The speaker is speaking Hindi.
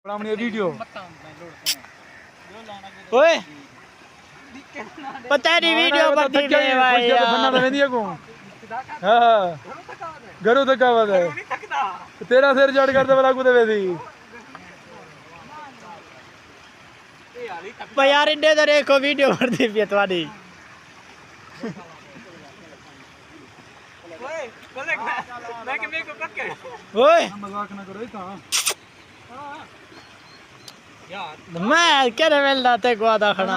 अपनी वीडियो ओए पता नहीं वीडियो पर दी ले भाई बनना तो वेंदी को हां घरों तक आवाज है तेरा सिर जड़ कर दे वाला कुदे वेदी भाई यार इन्ने तो देखो वीडियो पर दी पे तुम्हारी ओए मैं कि मेरे को पक्के ओए मजाक ना करो कहां यार मैं क्या वेलदा ते को आदा खड़ा